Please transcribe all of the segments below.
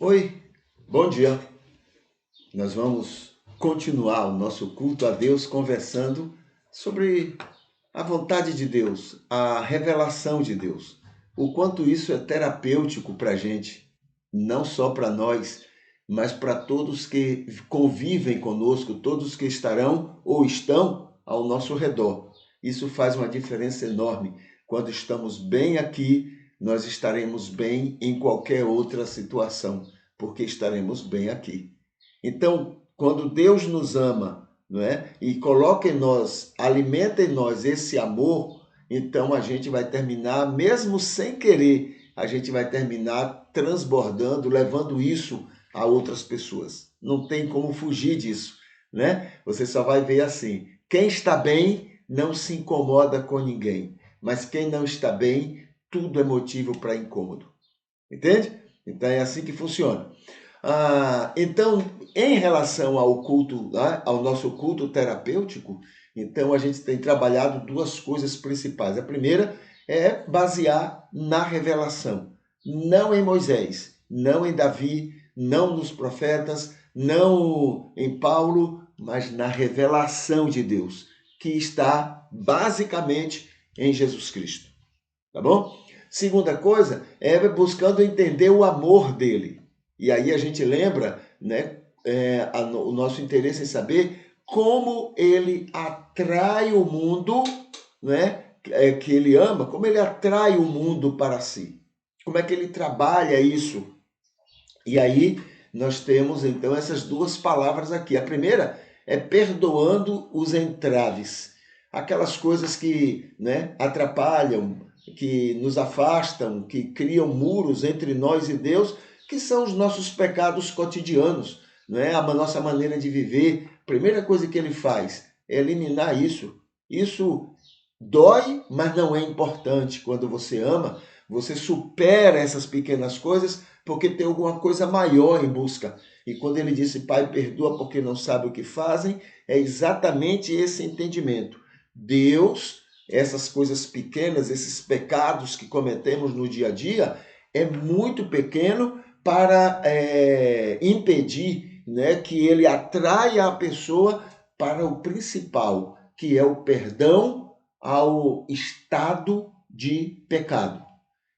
Oi, bom dia. Nós vamos continuar o nosso culto a Deus conversando sobre a vontade de Deus, a revelação de Deus. O quanto isso é terapêutico para a gente, não só para nós, mas para todos que convivem conosco, todos que estarão ou estão ao nosso redor. Isso faz uma diferença enorme. Quando estamos bem aqui, nós estaremos bem em qualquer outra situação, porque estaremos bem aqui. Então, quando Deus nos ama, não é? E coloca em nós, alimenta em nós esse amor, então a gente vai terminar, mesmo sem querer, a gente vai terminar transbordando, levando isso a outras pessoas. Não tem como fugir disso, né? Você só vai ver assim: quem está bem não se incomoda com ninguém, mas quem não está bem, tudo é motivo para incômodo. Entende? Então é assim que funciona. Então, em relação ao culto, né, ao nosso culto terapêutico, então a gente tem trabalhado duas coisas principais. A primeira é basear na revelação, não em Moisés, não em Davi, não nos profetas, não em Paulo, mas na revelação de Deus, que está basicamente em Jesus Cristo. Tá bom? Segunda coisa é buscando entender o amor dele. E aí a gente lembra, né, o nosso interesse em saber como ele atrai o mundo, né, que ele ama, como ele atrai o mundo para si. Como é que ele trabalha isso? E aí nós temos então essas duas palavras aqui. A primeira é perdoando os entraves, aquelas coisas que, né, atrapalham, que nos afastam, que criam muros entre nós e Deus, que são os nossos pecados cotidianos, né? A nossa maneira de viver. A primeira coisa que ele faz é eliminar isso. Isso dói, mas não é importante. Quando você ama, você supera essas pequenas coisas porque tem alguma coisa maior em busca. E quando ele disse, Pai, perdoa porque não sabe o que fazem, é exatamente esse entendimento. Deus, essas coisas pequenas, esses pecados que cometemos no dia a dia, é muito pequeno para impedir, né, que ele atraia a pessoa para o principal, que é o perdão ao estado de pecado.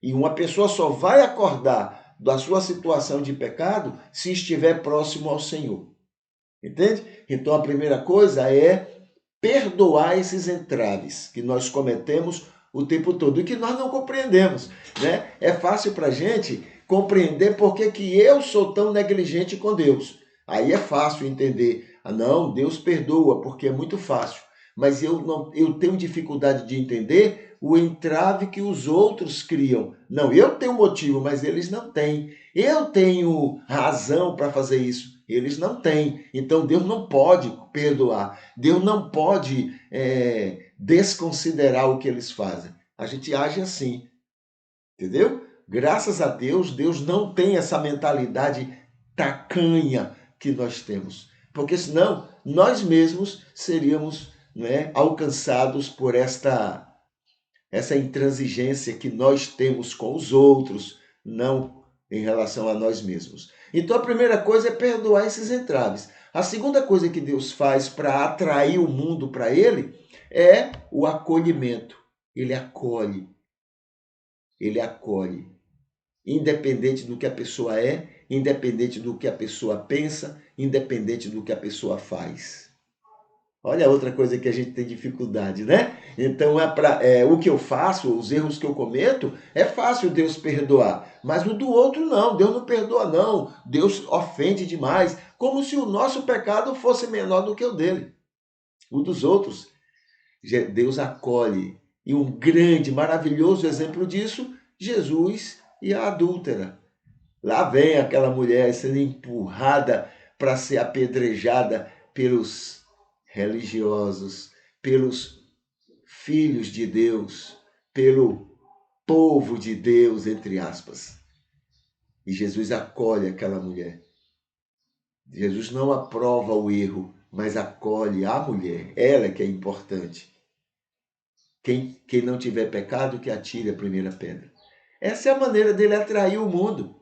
E uma pessoa só vai acordar da sua situação de pecado se estiver próximo ao Senhor. Entende? Então a primeira coisa é perdoar esses entraves que nós cometemos o tempo todo e que nós não compreendemos, né? É fácil para a gente compreender por que eu sou tão negligente com Deus. Aí é fácil entender. Ah, não, Deus perdoa, porque é muito fácil. Mas eu tenho dificuldade de entender o entrave que os outros criam. Não, eu tenho motivo, mas eles não têm. Eu tenho razão para fazer isso. Eles não têm. Então Deus não pode perdoar. Deus não pode desconsiderar o que eles fazem. A gente age assim, entendeu? Graças a Deus, Deus não tem essa mentalidade tacanha que nós temos. Porque senão nós mesmos seríamos, né, alcançados por essa intransigência que nós temos com os outros, não em relação a nós mesmos. Então a primeira coisa é perdoar esses entraves. A segunda coisa que Deus faz para atrair o mundo para Ele é o acolhimento. Ele acolhe, ele acolhe. Independente do que a pessoa é, independente do que a pessoa pensa, independente do que a pessoa faz. Olha outra coisa que a gente tem dificuldade, né? Então, o que eu faço, os erros que eu cometo, é fácil Deus perdoar. Mas o do outro não, Deus não perdoa não. Deus ofende demais, como se o nosso pecado fosse menor do que o dele. O dos outros, Deus acolhe. E um grande, maravilhoso exemplo disso, Jesus e a adúltera. Lá vem aquela mulher sendo empurrada para ser apedrejada pelos religiosos, pelos filhos de Deus, pelo povo de Deus, entre aspas. E Jesus acolhe aquela mulher. Jesus não aprova o erro, mas acolhe a mulher. Ela que é importante. Quem não tiver pecado, que atire a primeira pedra. Essa é a maneira dele atrair o mundo.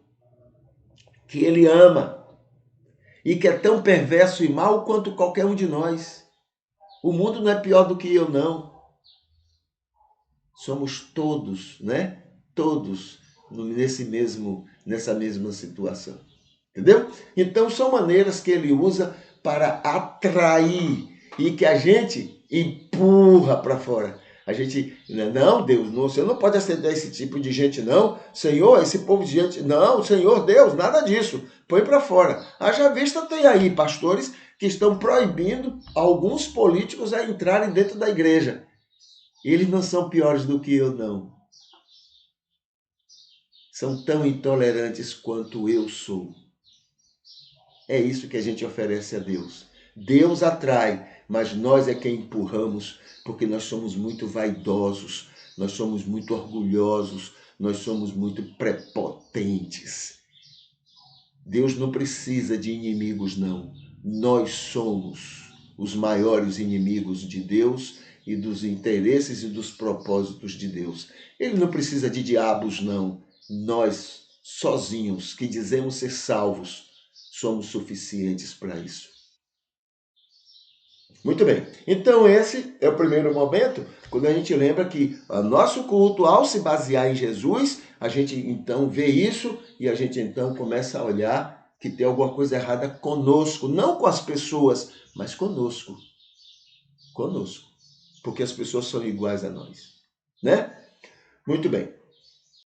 que ele ama e que é tão perverso e mau quanto qualquer um de nós. O mundo não é pior do que eu, não. Somos todos, né? Todos nessa mesma situação. Entendeu? Então são maneiras que ele usa para atrair e que a gente empurra para fora. A gente, não, Deus, não, você não pode aceitar esse tipo de gente, não. Senhor, esse povo de gente, não, Senhor Deus, nada disso. Põe para fora. Haja vista, tem aí pastores que estão proibindo alguns políticos a entrarem dentro da igreja. Eles não são piores do que eu, não. São tão intolerantes quanto eu sou. É isso que a gente oferece a Deus. Deus atrai, mas nós é quem empurramos, porque nós somos muito vaidosos, nós somos muito orgulhosos, nós somos muito prepotentes. Deus não precisa de inimigos, não. Nós somos os maiores inimigos de Deus e dos interesses e dos propósitos de Deus. Ele não precisa de diabos, não. Nós, sozinhos, que dizemos ser salvos, somos suficientes para isso. Muito bem. Então esse é o primeiro momento, quando a gente lembra que o nosso culto, ao se basear em Jesus, a gente então vê isso e a gente então começa a olhar que tem alguma coisa errada conosco, não com as pessoas, mas conosco. Conosco. Porque as pessoas são iguais a nós, né? Muito bem.